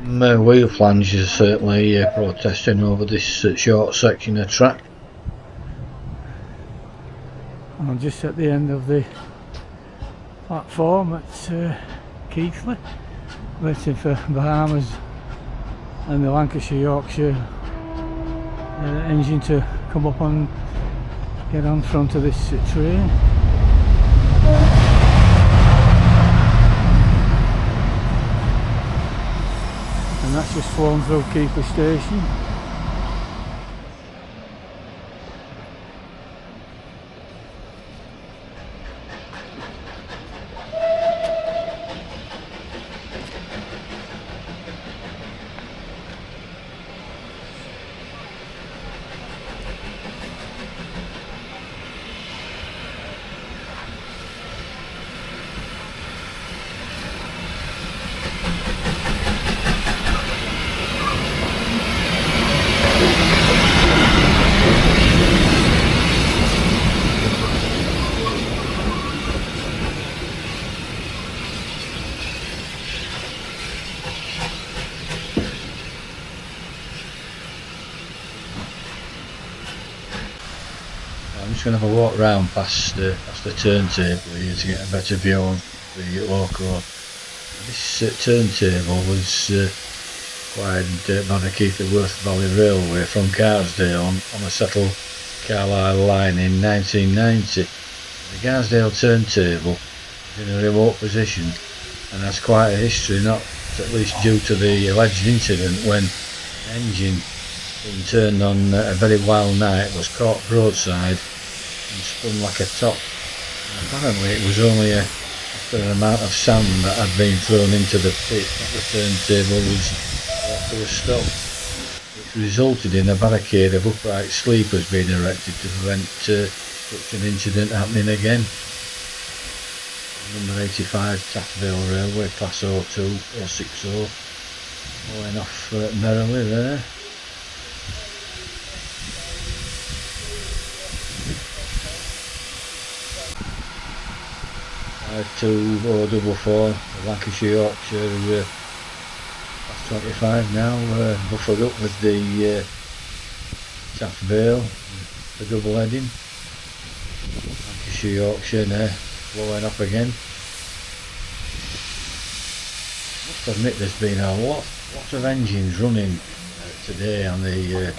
Wheel flange is certainly protesting over this short section of track. I'm just at the end of the platform at Keighley, waiting for Bahamas and the Lancashire-Yorkshire engine to come up and get on front of this train. And that's just flown through Keighley station. I'm just going to have a walk round past the turntable here to get a better view of the loco. This turntable was acquired by the Keighley-Worth Valley Railway from Garsdale on a settled Carlisle line in 1990. The Garsdale turntable is in a remote position and has quite a history, not at least due to the alleged incident when an engine being turned on a very wild night was caught broadside and spun like a top. And apparently it was only after an amount of sand that had been thrown into the pit that the turntable was brought to a stop, which resulted in a barricade of upright sleepers being erected to prevent such an incident happening again. Number 85 Taffville Railway, Class 02 or 60, going off merrily there. To 044, Lancashire Yorkshire Class 25 now, buffered up with the Taffvale, the double heading. Lancashire Yorkshire now blowing up again. Must admit there's been a lot of engines running today on the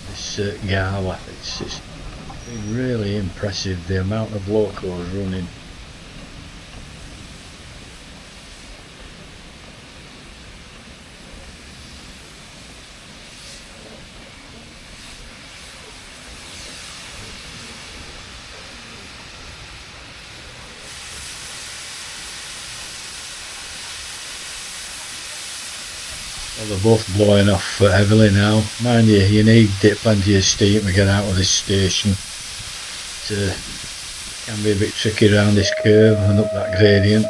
this Gala. It's been really impressive, the amount of locos running. Well, they're both blowing off heavily now. Mind you need plenty of steam to get out of this station. It can be a bit tricky around this curve and up that gradient.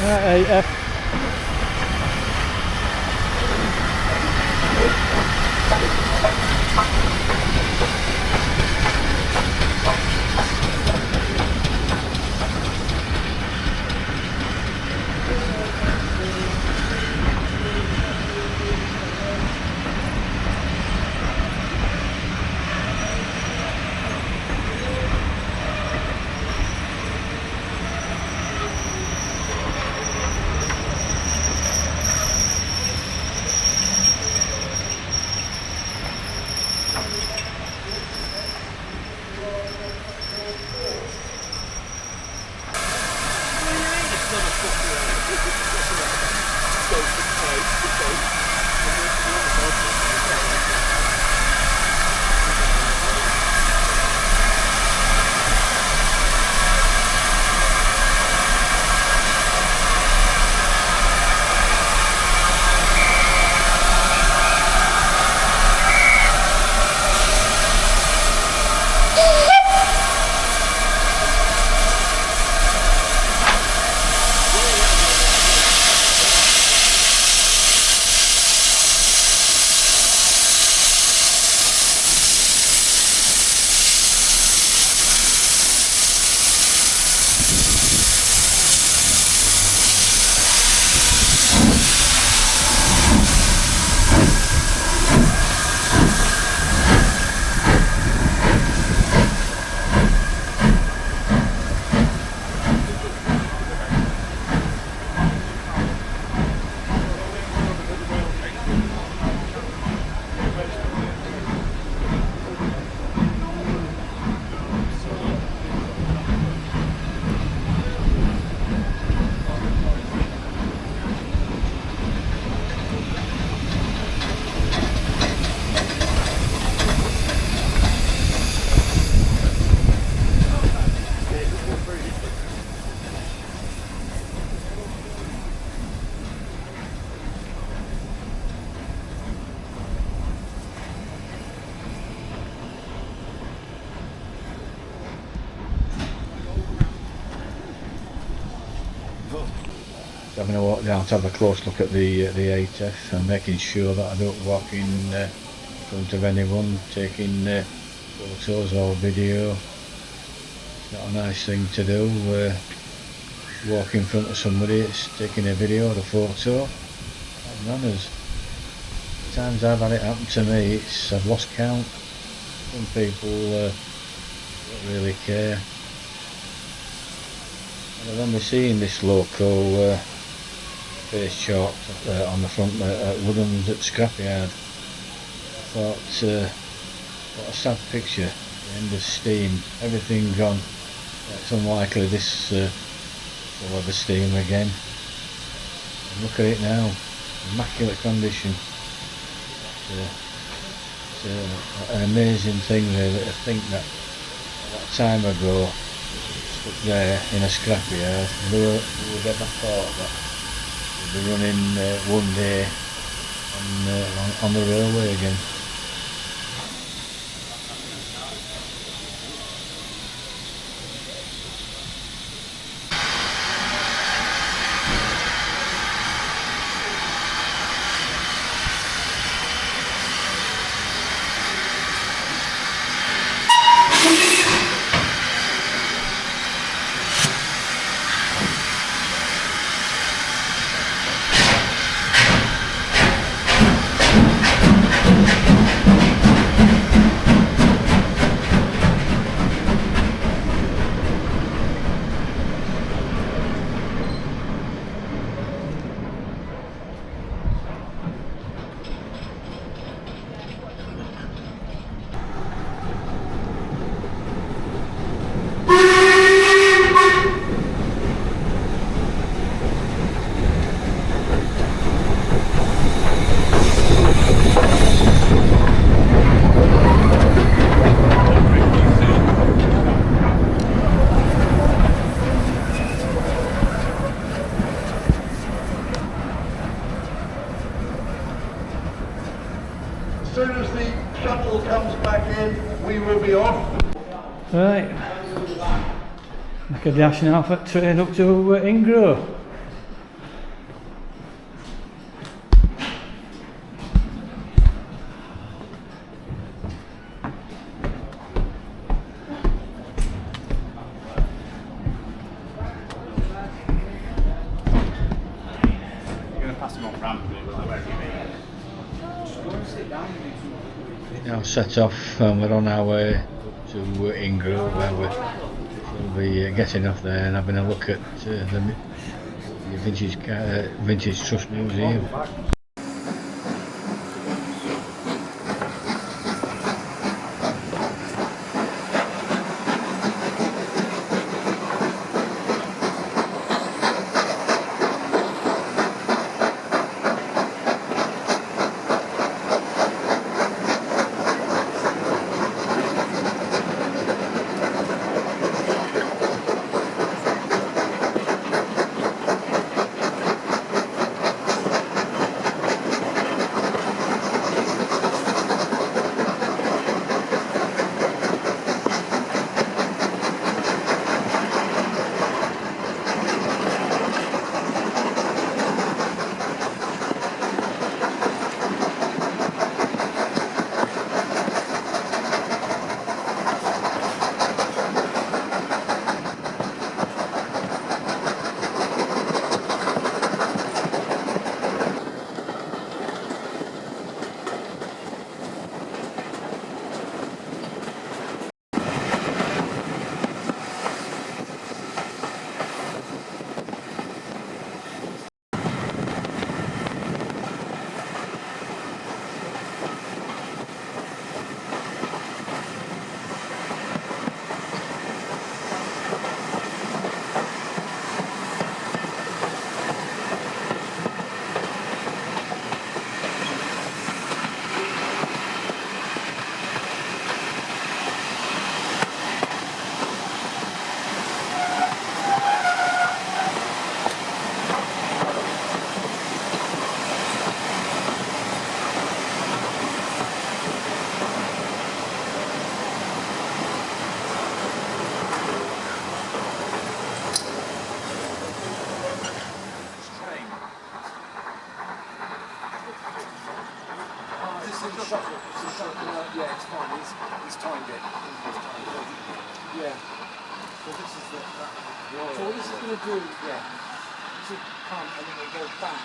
AF. Having a walk down to have a close look at the 8F and making sure that I don't walk in front of anyone taking photos or video. It's not a nice thing to do, walk in front of somebody that's taking a video or a photo. Manners. The times I've had it happen to me, I've lost count. Some people don't really care. I remember seeing this loco face chalked on the front at Woodham's at Scrapyard. I thought, what a sad picture, the end of steam, everything gone. It's unlikely this will have a steam again. And look at it now, immaculate condition. It's an amazing thing really to think that time ago, stuck there in a scrapyard, who would ever thought that we'd be running one day on the railway again. As soon as the shuttle comes back in, we will be off. Right, make a dash now for train up to Ingro. now set off and we're on our way up to Ingrove, where we'll be getting off there and having a look at the Vintage Trust Museum. Yeah, it's fine. He's timed it. Yeah. So this is the. So what this is going to do, yeah. This will come and then it'll go back.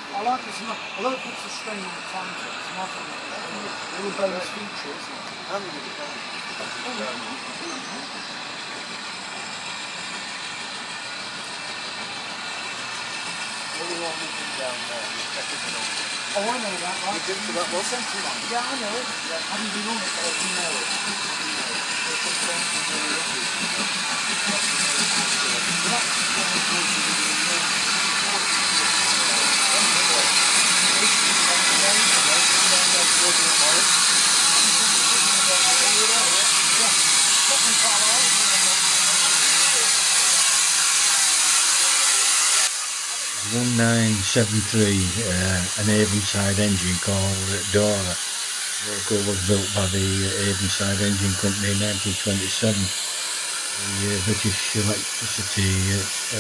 I like this, although it puts the strain on the time, it's not all the bonus features. Oh, I know that, right? You did for that one? Central line. Yeah, I know it. Yeah. I haven't been on it, but you know it. Yeah. 1973, an Avonside engine called Dora. Loco was built by the Avonside Engine Company in 1927. The British Electricity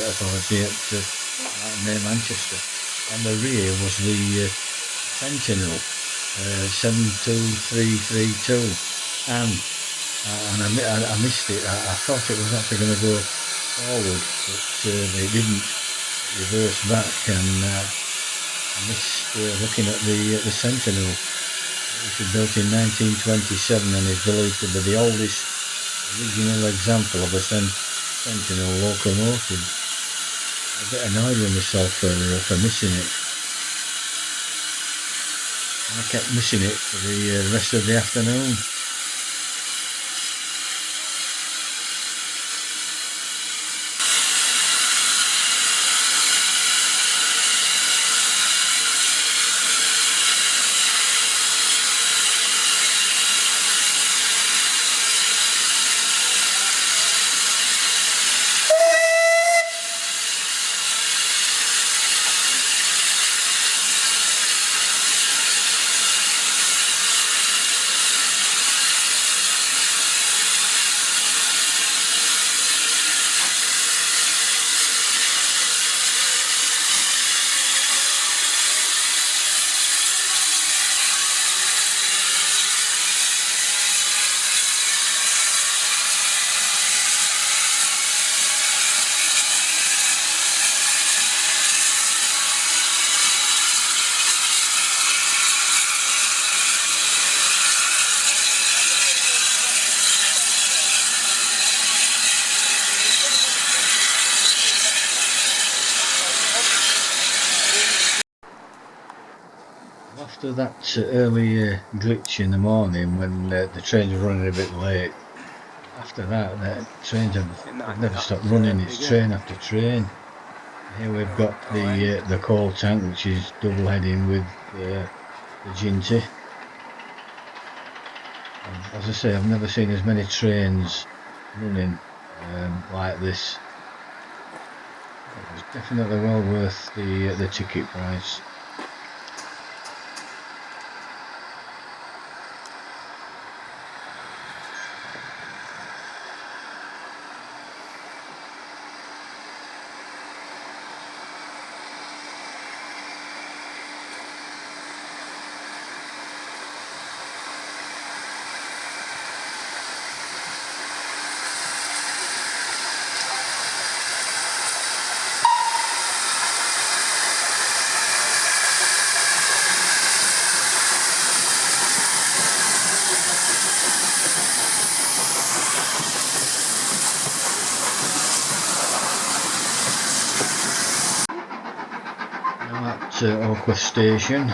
Authority at near Manchester. On the rear was the Sentinel 72332, and I missed it. I thought it was actually going to go forward, but it didn't. Reverse back, and I missed looking at the Sentinel, which was built in 1927 and is believed to be the oldest original example of a Sentinel locomotive. A bit annoyed with myself for missing it. And I kept missing it for the rest of the afternoon. after that early glitch in the morning when the trains were running a bit late, after that the trains have never stopped running. It's train after train. Here we've got the coal tank, which is double heading with the Jinty. As I say, I've never seen as many trains running like this. It was definitely well worth the ticket price. At Oakwell Station.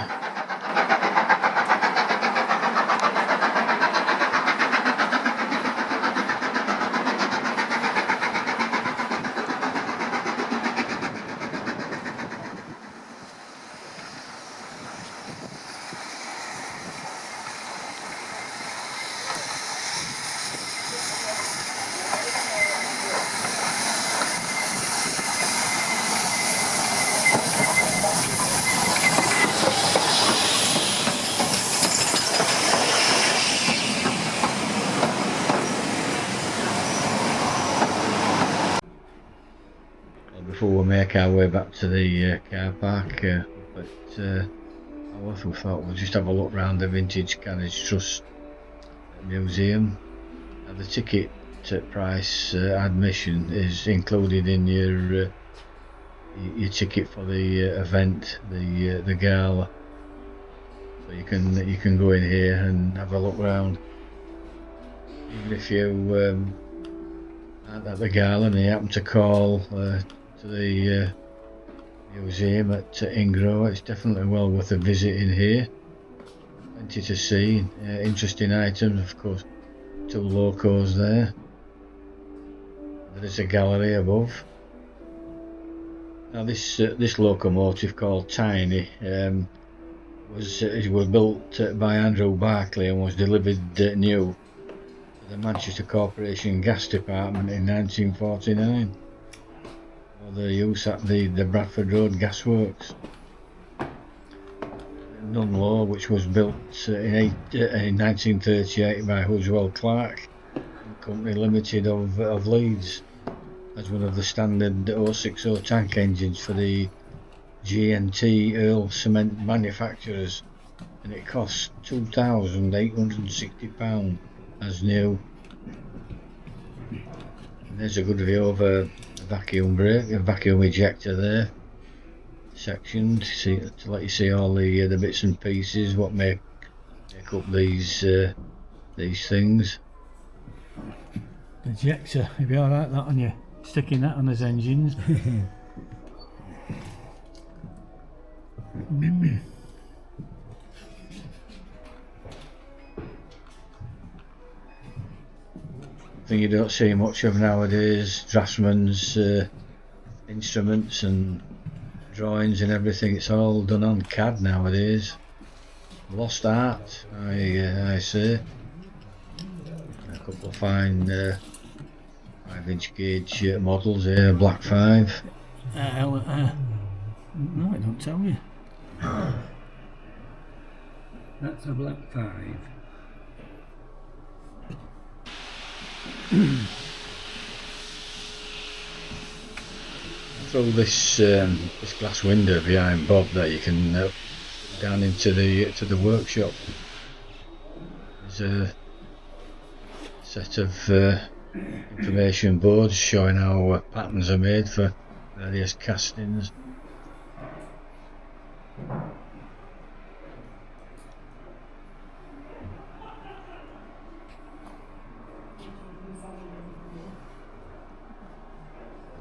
Before we make our way back to the car park, but I also thought we'll just have a look round the Vintage Carriage Trust Museum. The ticket price admission is included in your ticket for the event, the Gala. So you can go in here and have a look round. Even if you aren't at the Gala and you happen to call to the museum at Ingro, it's definitely well worth a visit in here. Plenty to see, interesting items, of course. 2 locos there. There is a gallery above. Now this locomotive called Tiny was built by Andrew Barclay and was delivered new to the Manchester Corporation Gas Department in 1949 for the use at the Bradford Road Gasworks. Nunlow, which was built in 1938 by Huswell Clark Company Limited of Leeds as one of the standard 060 tank engines for the G&T Earl cement manufacturers, and it cost £2,860 as new. And there's a good view of a vacuum brake, a vacuum ejector there, sectioned to let you see all the bits and pieces what make up these things. Ejector, you'd be alright that on you, sticking that on his engines. Thing you don't see much of nowadays, draftsman's instruments and drawings and everything. It's all done on CAD nowadays. Lost art, I say. A couple of fine 5-inch gauge models here, Black 5. No, it don't tell you. That's a Black 5. Through this glass window behind Bob there, you can look down into the workshop. There's a set of information boards showing how patterns are made for various castings.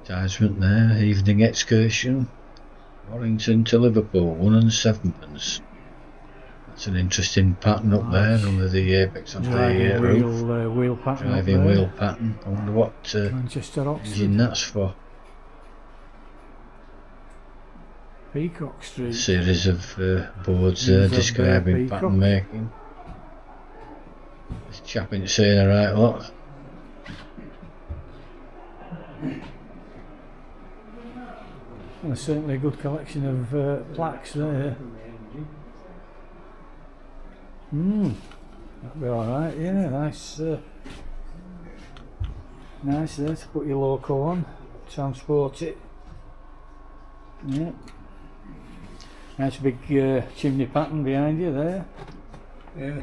Advertisement there, evening excursion, Warrington to Liverpool, 1 and 7pence. That's an interesting pattern up there under the apex of the Driving roof. wheel pattern up Driving there. wheel pattern. I wonder what Manchester Oxford. engine that's for. Peacock Street. A series of boards Things of, describing Peacock. pattern making. This chap ain't saying a right lot. Well, there's certainly a good collection of plaques there. That'd be alright, yeah, nice. Nice there to put your loco on, transport it. Yeah. Nice big chimney pattern behind you there. Yeah.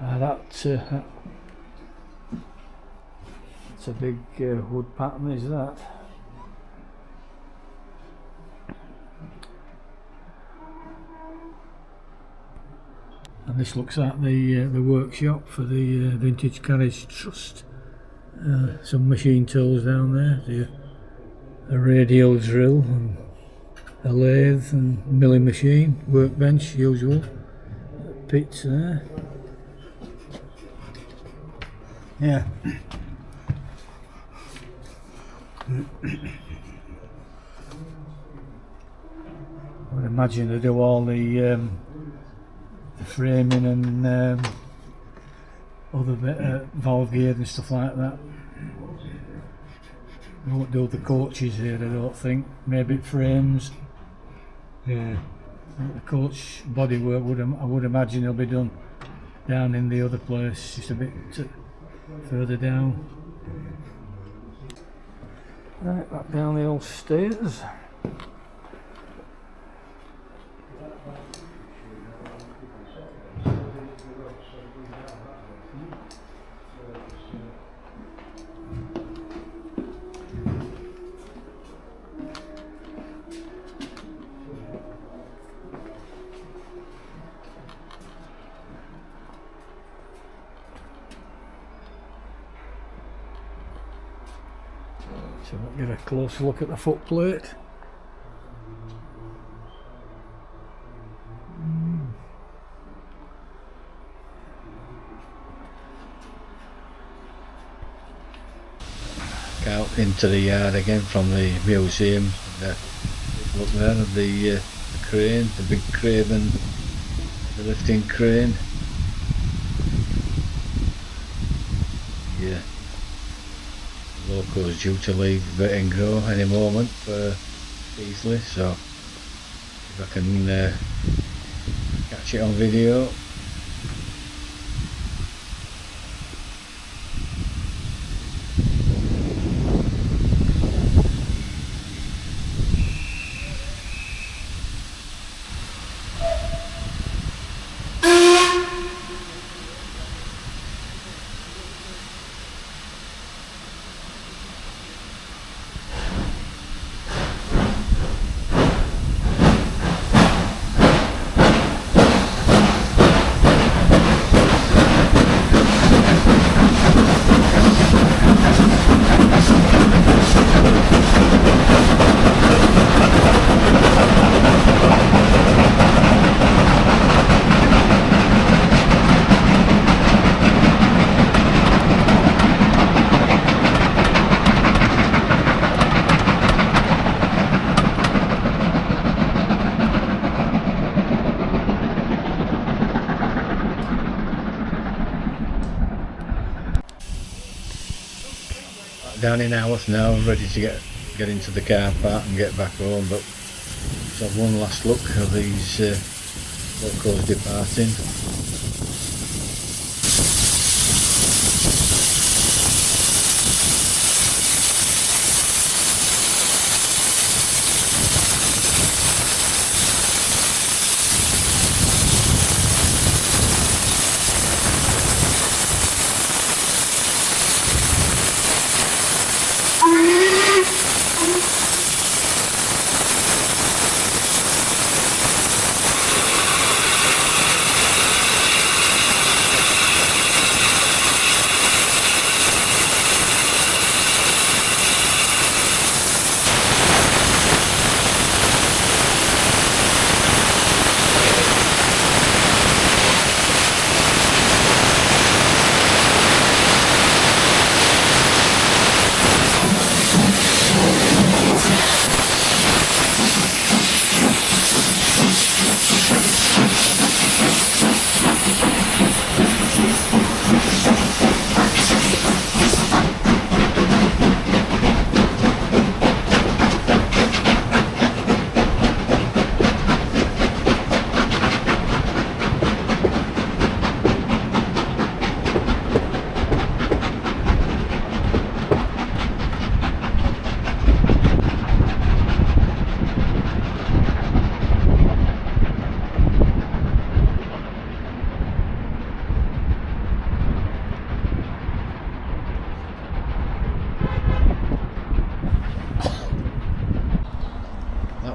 That's a big wood pattern, is that? And this looks like the workshop for the Vintage Carriage Trust. Some machine tools down there, a radial drill, and a lathe and milling machine, workbench usual, pits there. Yeah. I would imagine they do all the framing and other bit, valve gear and stuff like that. They won't do the coaches here, I don't think. Maybe frames. Yeah. The coach bodywork I would imagine will be done down in the other place, just a bit further down. Right, back down the old stairs. So we'll get a close look at the footplate. Out into the yard again from the museum. Look there at the crane, the big crane and the lifting crane. Yeah. Loco's due to leave Vettingro any moment for Keighley, so if I can catch it on video. Down in Haworth now, ready to get into the car park and get back home, but let's have one last look of these locos departing.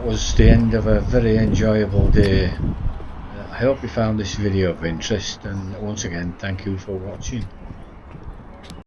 was the end of a very enjoyable day. I hope you found this video of interest, and once again thank you for watching.